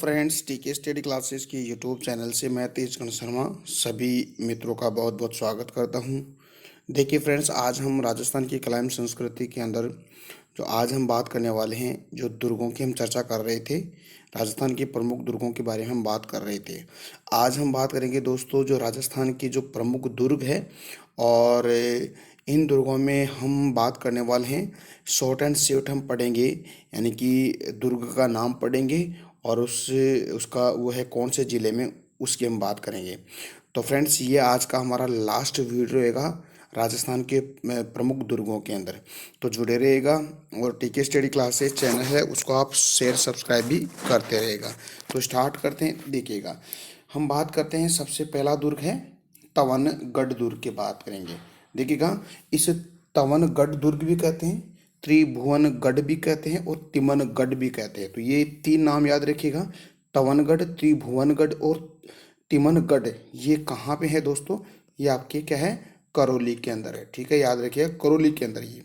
Friends, टीके study classes की YouTube channel से मैं तेजकर्ण शर्मा सभी मित्रों का बहुत बहुत स्वागत करता हूं। देखिए फ्रेंड्स, आज हम राजस्थान की कला एवं संस्कृति के अंदर जो आज हम बात करने वाले हैं, जो दुर्गों की हम चर्चा कर रहे थे, राजस्थान के प्रमुख दुर्गों के बारे में हम बात कर रहे थे। आज हम बात करेंगे दोस्तों, जो राजस्थान की जो प्रमुख दुर्ग है और इन दुर्गों में हम बात करने वाले हैं। शॉर्ट एंड स्वीट हम पढ़ेंगे, यानी कि दुर्ग का नाम पढ़ेंगे और उसका वो है कौन से ज़िले में, उसकी हम बात करेंगे। तो फ्रेंड्स, ये आज का हमारा लास्ट वीडियो रहेगा राजस्थान के प्रमुख दुर्गों के अंदर। तो जुड़े रहेगा और टीके स्टडी क्लासेस चैनल है उसको आप शेयर सब्सक्राइब भी करते रहेगा। तो स्टार्ट करते हैं। देखिएगा, हम बात करते हैं, सबसे पहला दुर्ग है तवनगढ़ दुर्ग की बात करेंगे। देखिएगा, इसे तवनगढ़ दुर्ग भी कहते हैं, त्रिभुवनगढ़ भी कहते हैं और तिमनगढ़ भी कहते हैं। तो ये तीन नाम याद रखिएगा, तवनगढ़, त्रिभुवनगढ़ और तिमनगढ़। ये कहाँ पे है दोस्तों? ये आपके क्या है, करौली के अंदर है। ठीक है, याद रखिएगा, करौली के अंदर ये।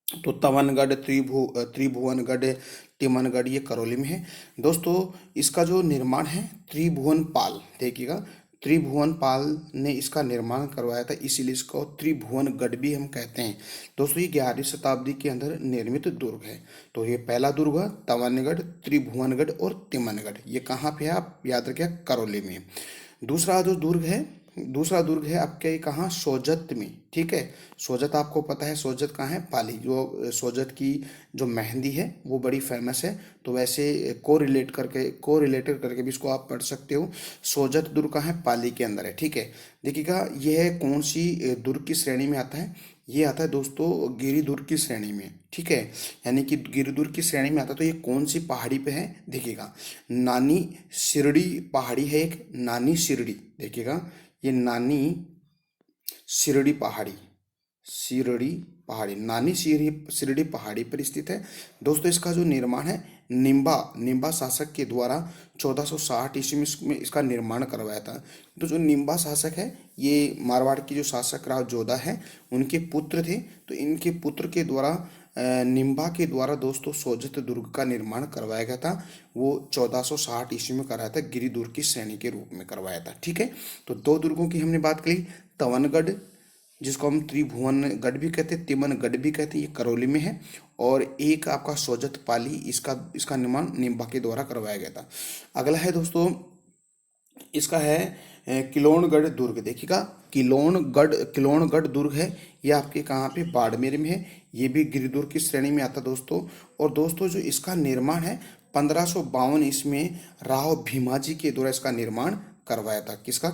तो तवनगढ़, त्रिभुवनगढ़, तिमनगढ़ ये करौली में है दोस्तों। इसका जो निर्माण है त्रिभुवन पाल, देखिएगा, त्रिभुवन पाल ने इसका निर्माण करवाया था, इसीलिए इसको त्रिभुवनगढ़ भी हम कहते हैं दोस्तों। ये 11वीं शताब्दी के अंदर निर्मित दुर्ग है। तो ये पहला दुर्ग है तवनगढ़, त्रिभुवनगढ़ और तिमनगढ़। ये कहाँ पे है, आप याद रखिए, करौली में। दूसरा दुर्ग है आपके कहाँ, सोजत में। ठीक है, सोजत आपको पता है, सोजत कहाँ है, पाली। जो सोजत की जो मेहंदी है वो बड़ी फेमस है। तो वैसे को रिलेटेड करके भी इसको आप पढ़ सकते हो। सोजत दुर्ग कहाँ है, पाली के अंदर है। ठीक है, देखिएगा, यह कौन सी दुर्ग की श्रेणी में आता है? ये आता है दोस्तों गिरिदुर्ग की श्रेणी में। ठीक है, यानी कि गिरिदुर्ग की श्रेणी में आता है। तो ये कौन सी पहाड़ी पे है? देखिएगा, नानी शिरडी पहाड़ी है एक, नानी शिरडी। देखिएगा, ये नानी शिरडी पहाड़ी, शिरडी पहाड़ी, नानी शिरडी पहाड़ी पर स्थित है दोस्तों। इसका जो निर्माण है निम्बा शासक के द्वारा 1460 ईस्वी में इसका निर्माण करवाया था। तो जो निम्बा शासक है, ये मारवाड़ की जो शासक राव जोधा है, उनके पुत्र थे। तो इनके पुत्र के द्वारा निम्बा के द्वारा दोस्तों सोजत दुर्ग का निर्माण करवाया गया था। वो 1460 ईस्वी में कराया था, गिरी दुर्ग की श्रेणी के रूप में करवाया था। ठीक है, तो दो दुर्गों की हमने बात करी, तवनगढ़ जिसको हम त्रिभुवनगढ़ भी कहते हैं, तिमनगढ़ भी कहते हैं, ये करौली में है। और एक आपका सोजत पाली, इसका निर्माण निम्बा के द्वारा करवाया गया था। अगला है दोस्तों, इसका है किलोणगढ़ दुर्ग। देखिएगा, किलोणगढ़ दुर्ग है, ये आपके कहाँ पे, बाड़मेर में है। ये भी गिरिदुर्ग की श्रेणी में आता दोस्तों। और दोस्तों जो इसका निर्माण है 1552 ईस्वी में राव भीमाजी के द्वारा इसका निर्माण करवाया था। किसका?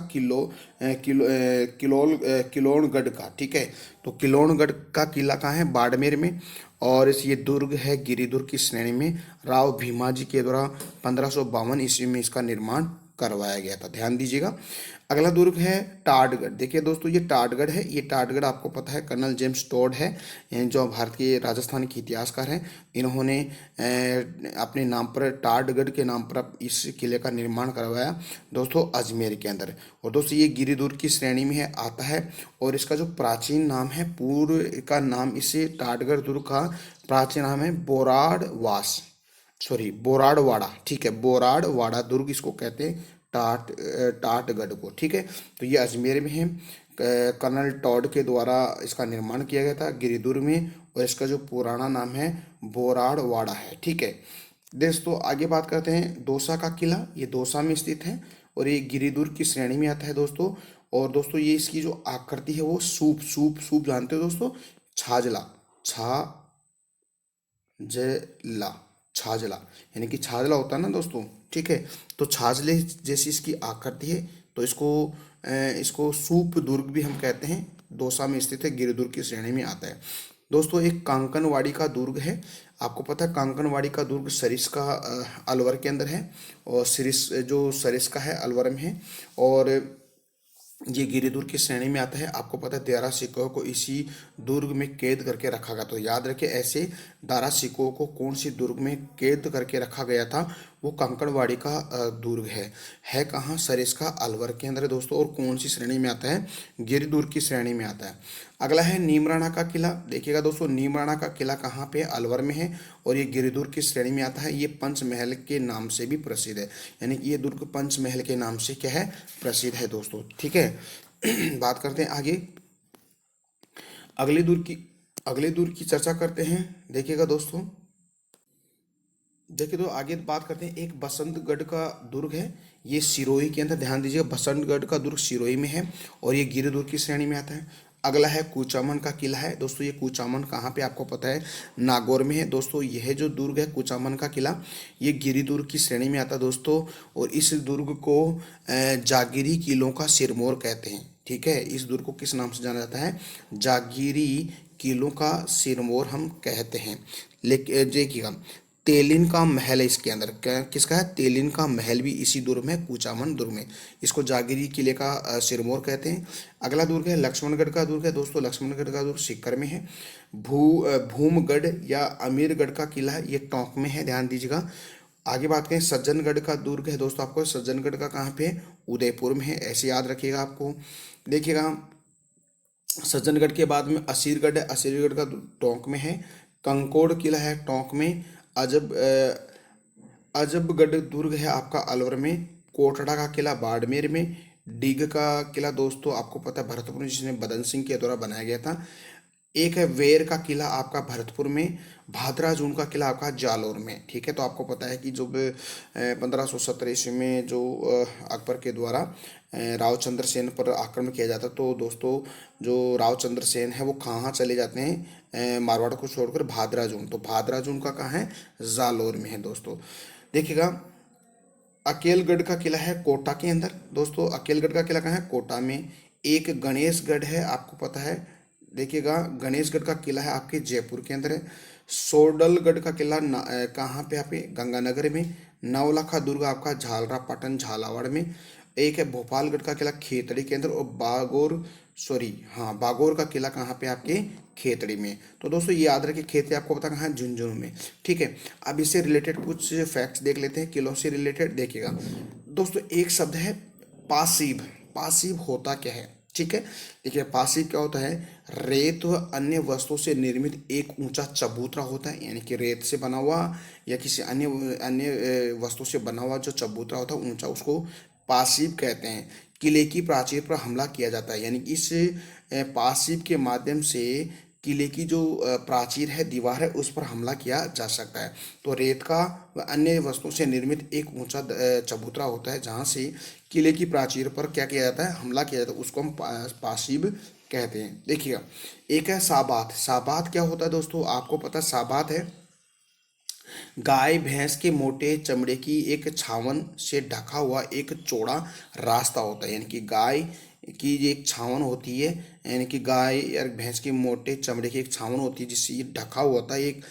किलोणगढ़ का। ठीक है, तो किलोणगढ़ का किला कहाँ है? बाड़मेर में। और ये दुर्ग है गिरिदुर्ग की श्रेणी में, राव भीमाजी के द्वारा 1552 ईस्वी में इसका निर्माण करवाया गया था, ध्यान दीजिएगा। अगला दुर्ग है टाटगढ़। देखिए दोस्तों, ये टाटगढ़ है। ये टाटगढ़ आपको पता है, कर्नल जेम्स टोड है, जो भारतीय राजस्थान के इतिहासकार हैं। इन्होंने अपने नाम पर, टाटगढ़ के नाम पर इस किले का निर्माण करवाया दोस्तों, अजमेर के अंदर। और दोस्तों ये गिरिदुर्ग की श्रेणी में है, आता है। और इसका जो प्राचीन नाम है, पूर्व का नाम इसे टाटगढ़ दुर्ग का प्राचीन नाम है बोराड़वाड़ा। ठीक है, बोराड़वाड़ा दुर्ग इसको कहते हैं, टाटगढ़ को। ठीक है, तो ये अजमेर में है। कर्नल टॉड के द्वारा इसका निर्माण किया गया था गिरिदुर्ग में। और इसका जो पुराना नाम है बोराड़वाड़ा है। ठीक है दोस्तों, आगे बात करते हैं दौसा का किला। ये दौसा में स्थित है और ये गिरिदुर्ग की श्रेणी में आता है दोस्तों। और दोस्तों ये इसकी जो आकृति है वो सूप जानते हो दोस्तों, छाजला, छाजला, यानी कि छाजला होता है ना दोस्तों। ठीक है, तो छाजले जैसी इसकी आकृति है। तो इसको सूप दुर्ग भी हम कहते हैं, दौसा में स्थित है, गिरिदुर्ग की श्रेणी में आता है दोस्तों। एक कांकनवाड़ी का दुर्ग है, आपको पता है कांकनवाड़ी का दुर्ग सरिस्का अलवर के अंदर है। और सरिस्का है अलवर में है। और ये गिरिदुर्ग की श्रेणी में आता है। आपको पता है दारा सिकोह को इसी दुर्ग में कैद करके रखा गया। तो याद रखिए, ऐसे दारा सिकोह को कौन सी दुर्ग में कैद करके रखा गया था, वो कंकड़वाड़ी का दुर्ग है कहाँ, सरिस्का अलवर के अंदर है दोस्तों, और कौन सी श्रेणी में आता है, गिरिदुर्ग की श्रेणी में आता है। अगला है नीमराणा का किला। देखिएगा दोस्तों, नीमराणा का किला कहाँ पे है, अलवर में है, और ये गिरिदुर्ग की श्रेणी में आता है। ये पंचमहल के नाम से भी प्रसिद्ध है, यानी कि ये दुर्ग पंचमहल के नाम से क्या है, प्रसिद्ध है दोस्तों, ठीक है। बात करते हैं आगे, अगले दुर्ग की अगले दुर्ग की चर्चा करते हैं। देखिएगा दोस्तों, देखिए तो आगे बात करते हैं, एक बसंतगढ़ का दुर्ग है, ये सिरोही के अंदर, ध्यान दीजिएगा बसंतगढ़ का दुर्ग सिरोही में है, और ये गिरिदुर्ग की श्रेणी में आता है। अगला है कुचामन का किला है दोस्तों, ये कुचामन कहाँ पे आपको पता है, नागौर में है दोस्तों। यह जो दुर्ग है कुचामन का किला, ये गिरिदुर्ग की श्रेणी में आता है दोस्तों, और इस दुर्ग को जागीरी किलों का सिरमौर कहते हैं, ठीक है। इस दुर्ग को किस नाम से जाना जाता है, जागीरी किलों का सिरमौर हम कहते हैं। लेकिन देखिएगा, तेलिन का महल है इसके अंदर, क्या किसका है, तेलिन का महल भी इसी दुर्ग में, कुचामन दुर्ग में। इसको जागीरी किले का सिरमौर कहते हैं। अगला दुर्ग है लक्ष्मणगढ़ का दुर्ग है दोस्तों, लक्ष्मणगढ़ का दुर्ग सीकर में है। भूमगढ़ या अमीरगढ़ का किला है, ये टोंक में है, ध्यान दीजिएगा। आगे बात करें, सज्जनगढ़ का दुर्ग है दोस्तों, आपको सज्जनगढ़ का कहाँ पे, उदयपुर में है, ऐसे याद रखिएगा आपको। देखिएगा, सज्जनगढ़ के बाद में असीरगढ़ है, असीरगढ़ का टोंक में है। कंकोड़ किला है टोंक में। अजबगढ़ दुर्ग है आपका अलवर में। कोटड़ा का किला बाड़मेर में। डीग का किला दोस्तों आपको पता है भरतपुर में, जिसने बदन सिंह के द्वारा बनाया गया था। एक है वेर का किला आपका भरतपुर में। भादरा जून का किला आपका जालौर में, ठीक है। तो आपको पता है कि जब 1517 ईस्वी में जो अकबर के द्वारा रावचंद्र सेन पर आक्रमण किया जाता, तो दोस्तों जो रावचंद्र सेन है वो कहाँ चले जाते हैं, मारवाड़ को छोड़कर भादरा जून। तो भादरा जून का कहाँ है, जालौर में है दोस्तों। देखिएगा, अकेलगढ़ का किला है कोटा के अंदर दोस्तों, अकेलगढ़ का किला कहाँ है, कोटा में। एक गणेशगढ़ है, आपको पता है, देखिएगा गणेशगढ़ का किला है आपके जयपुर के अंदर है। सोडलगढ़ का किला कहाँ पे, आप गंगानगर में। नवलखा दुर्ग आपका झालरा पाटन झालावाड़ में। एक है भोपालगढ़ का किला खेतड़ी के अंदर, और बागौर का किला कहाँ पे आपके, खेतड़ी में। तो दोस्तों ये याद रखिए, खेतड़ी आपको पता कहाँ है, झुंझुनू में, ठीक है। अब इससे रिलेटेड कुछ फैक्ट्स देख लेते हैं किलों से रिलेटेड। देखिएगा दोस्तों, एक शब्द है पासीब। पासीब होता क्या है, ठीक है। देखिए पासीब क्या होता है, रेत व अन्य वस्तुओं से निर्मित एक ऊंचा चबूतरा होता है, यानी कि रेत से बना हुआ या किसी अन्य अन्य वस्तु से बना हुआ जो चबूतरा होता है ऊंचा, उसको पासीब कहते हैं। किले की प्राचीर पर हमला किया जाता है, यानी कि इस पासीब के माध्यम से किले की जो प्राचीर है, दीवार है, उस पर हमला किया जा सकता है। तो रेत का व अन्य वस्तुओं से निर्मित एक ऊंचा चबूतरा होता है, जहाँ से किले की प्राचीर पर क्या किया जाता है, हमला किया जाता है, उसको हम पासीब कहते हैं। देखिएगा, एक है साबात। साबात क्या होता है दोस्तों, आपको पता है साबात है गाय भैंस के मोटे चमड़े की एक छावन से ढका हुआ एक चौड़ा रास्ता होता है, यानी कि गाय की ये एक छावन होती है, यानी कि गाय या भैंस के मोटे चमड़े की एक छावन होती है, जिससे ये ढका हुआ होता है, एक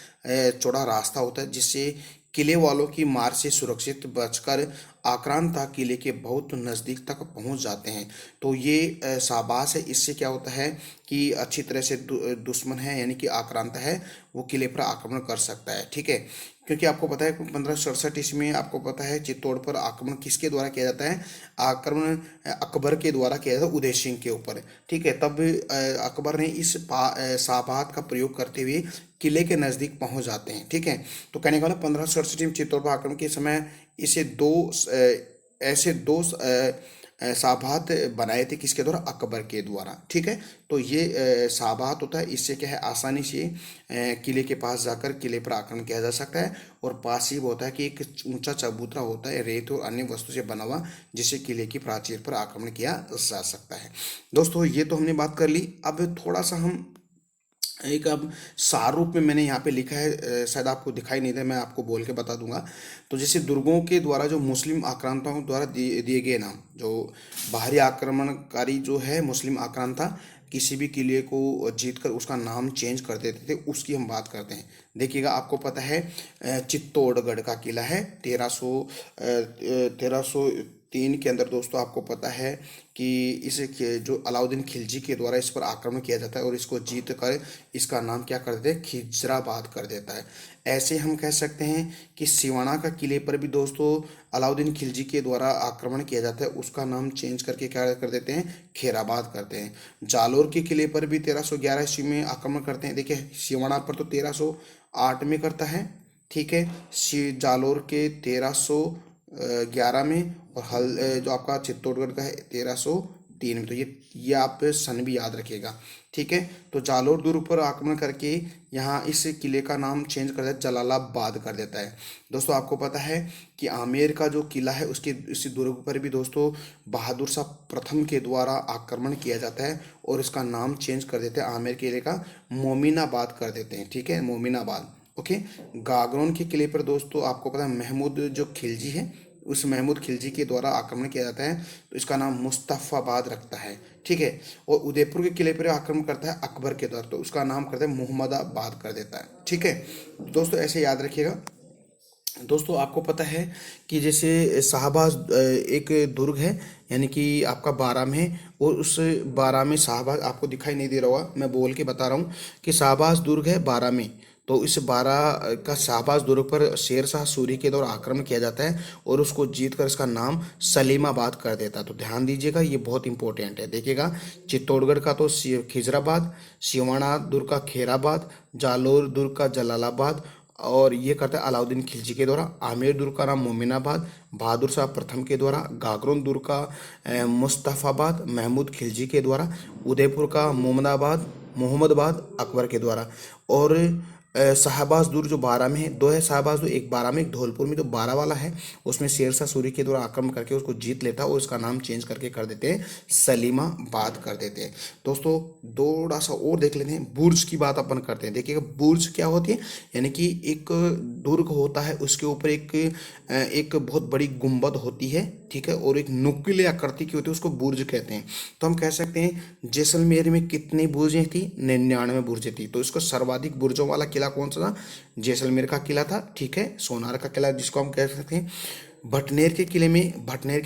चौड़ा रास्ता होता है, जिससे किले वालों की मार से सुरक्षित बचकर आक्रांता किले के बहुत नज़दीक तक पहुंच जाते हैं। तो ये शाबाश है, इससे क्या होता है कि अच्छी तरह से दुश्मन है, यानी कि आक्रांता है, वो किले पर आक्रमण कर सकता है, ठीक है। क्योंकि आपको पता है 1567 ईस्वी में आपको पता है चित्तौड़ पर आक्रमण किसके द्वारा किया जाता है, आक्रमण अकबर के द्वारा किया जाता है उदय सिंह के ऊपर, ठीक है। तब अकबर ने इस साबात का प्रयोग करते हुए किले के नज़दीक पहुंच जाते हैं, ठीक है। तो कहने का मतलब 1567 में चित्तौड़ पर आक्रमण के समय इसे ऐसे दो साबात बनाए थे, किसके द्वारा, अकबर के द्वारा, ठीक है। तो ये साबात होता है, इससे क्या है आसानी से किले के पास जाकर किले पर आक्रमण किया जा सकता है। और पासीब होता है कि एक ऊंचा चबूतरा होता है रेत और अन्य वस्तु से बना हुआ, जिससे किले की प्राचीर पर आक्रमण किया जा सकता है। दोस्तों ये तो हमने बात कर ली। अब थोड़ा सा हम एक, अब सार रूप में मैंने यहाँ पे लिखा है, शायद आपको दिखाई नहीं दे, मैं आपको बोल के बता दूंगा। तो जैसे दुर्गों के द्वारा जो मुस्लिम आक्रांताओं द्वारा दिए गए नाम, जो बाहरी आक्रमणकारी जो है मुस्लिम आक्रांता किसी भी किले को जीतकर उसका नाम चेंज कर देते थे, उसकी हम बात करते हैं। देखिएगा, आपको पता है चित्तौड़गढ़ का किला है, 1300 3 के अंदर दोस्तों आपको पता है कि इसे जो अलाउद्दीन खिलजी के द्वारा इस पर आक्रमण किया जाता है और इसको जीत कर इसका नाम क्या कर देते हैं, खिजराबाद कर देता है। ऐसे हम कह सकते हैं कि सिवाना का किले पर भी दोस्तों अलाउद्दीन खिलजी के द्वारा आक्रमण किया जाता है, उसका नाम चेंज करके क्या कर देते हैं, खैराबाद करते हैं। जालोर के किले पर भी 1311 ईस्वी में आक्रमण करते हैं। देखिए सिवाना पर तो 1308 में करता है, ठीक है, जालोर के 1311 में, और जो आपका चित्तौड़गढ़ का है 1303 में। तो ये आप सन भी याद रखिएगा, ठीक है। तो जालोर दुर्ग पर आक्रमण करके यहाँ इस किले का नाम चेंज कर देता है, जलालाबाद कर देता है। दोस्तों आपको पता है कि आमेर का जो किला है उसके इसी दुर्ग पर भी दोस्तों बहादुर शाह प्रथम के द्वारा आक्रमण किया जाता है और इसका नाम चेंज कर देते हैं, आमेर किले का मोमिनाबाद कर देते हैं, ठीक है, मोमिनाबाद। ओके। गागरोन के किले पर दोस्तों आपको पता है महमूद जो खिलजी है, उस महमूद खिलजी के द्वारा आक्रमण किया जाता है, तो इसका नाम मुस्तफ़ाबाद रखता है, ठीक है। और उदयपुर के किले पर आक्रमण करता है अकबर के द्वारा, तो उसका नाम करता है मुहम्मदाबाद कर देता है, ठीक है। दोस्तों ऐसे याद रखिएगा। दोस्तों आपको पता है कि जैसे शाहबाज एक दुर्ग है, यानी कि आपका बारा में है, और उस बारा में शाहबाज आपको दिखाई नहीं दे रहा होगा, मैं बोल के बता रहा हूँ कि शाहबाज दुर्ग है बारा में। तो इस बारा का शाहबाज दुर्ग पर शेर शाह सूरी के द्वारा आक्रमण किया जाता है और उसको जीत कर इसका नाम सलीमाबाद कर देता है। तो ध्यान दीजिएगा, ये बहुत इंपॉर्टेंट है। देखिएगा चित्तौड़गढ़ का तो खिजराबाद, सिवाना दुर्ग का खैराबाद, जालोर दुर्ग का जलालाबाद, और ये करता है अलाउद्दीन खिलजी के द्वारा। आमेर दुर्ग का नाम मोमिनाबाद, बहादुर शाह प्रथम के द्वारा। गागरोन दुर्ग का मुस्तफ़ाबाद, महमूद खिलजी के द्वारा। उदयपुर का मोहम्मदाबाद अकबर के द्वारा। और शाहबाज दुर्ग जो बारा में है, दो है शाहबाज दुर्ग, एक बारा में एक धौलपुर में। जो बारा वाला है उसमें शेर शाह सूरी के द्वारा आक्रमण करके उसको जीत लेता है और उसका नाम चेंज करके कर देते हैं सलीमाबाद कर देते हैं। दोस्तों थोड़ा सा और देख लेते हैं, बुर्ज की बात अपन करते हैं। देखिएगा बुर्ज क्या होती है, यानी कि एक दुर्ग होता है, उसके ऊपर एक बहुत बड़ी गुंबद होती है, ठीक है, और एक नुकीले आकृति की होती है, उसको बुर्ज कहते हैं। तो हम कह सकते हैं जैसलमेर में कितनी बुर्जें थी, 99 बुर्जें थी। तो इसको सर्वाधिक बुर्जों वाला किला कौन सा था, जैसलमेर का किला था, ठीक है, सोनार का किला जिसको हम कह सकते हैं। भटनेर के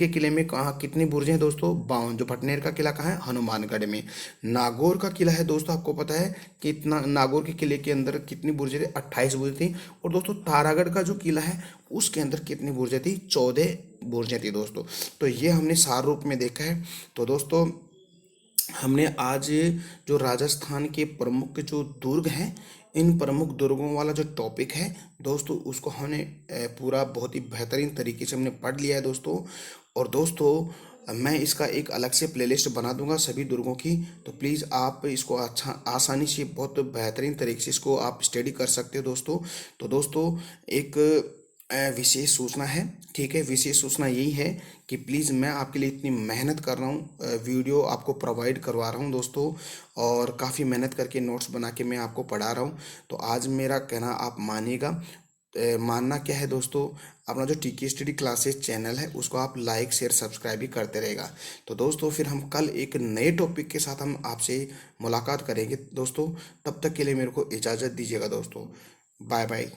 किले में कहाँ कितनी बुर्जें हैं दोस्तों, 52। जो भटनेर का किला कहाँ है, हनुमानगढ़ में। नागौर का किला है दोस्तों, आपको पता है कि इतना नागौर के किले के अंदर कितनी बुर्जें थी, 28 बुर्जें थी। और दोस्तों तारागढ़ का जो किला है उसके अंदर कितनी बुर्जें थी, 14 बुर्जें थी दोस्तों। तो ये हमने सार रूप में देखा है। तो दोस्तों हमने आज जो राजस्थान के प्रमुख जो दुर्ग हैं, इन प्रमुख दुर्गों वाला जो टॉपिक है दोस्तों, उसको हमने पूरा बहुत ही बेहतरीन तरीके से हमने पढ़ लिया है दोस्तों। और दोस्तों मैं इसका एक अलग से प्लेलिस्ट बना दूंगा सभी दुर्गों की, तो प्लीज़ आप इसको अच्छा आसानी से बहुत बेहतरीन तरीके से इसको आप स्टडी कर सकते हो दोस्तों। तो दोस्तों एक विशेष सूचना है, ठीक है, विशेष सूचना यही है कि प्लीज़ मैं आपके लिए इतनी मेहनत कर रहा हूँ, वीडियो आपको प्रोवाइड करवा रहा हूँ दोस्तों, और काफ़ी मेहनत करके नोट्स बना के मैं आपको पढ़ा रहा हूँ। तो आज मेरा कहना आप मानिएगा। मानना क्या है दोस्तों, अपना जो टीके स्टडी क्लासेस चैनल है उसको आप लाइक शेयर सब्सक्राइब भी करते रहेगा। तो दोस्तों फिर हम कल एक नए टॉपिक के साथ हम आपसे मुलाकात करेंगे दोस्तों। तब तक के लिए मेरे को इजाज़त दीजिएगा दोस्तों। Bye bye.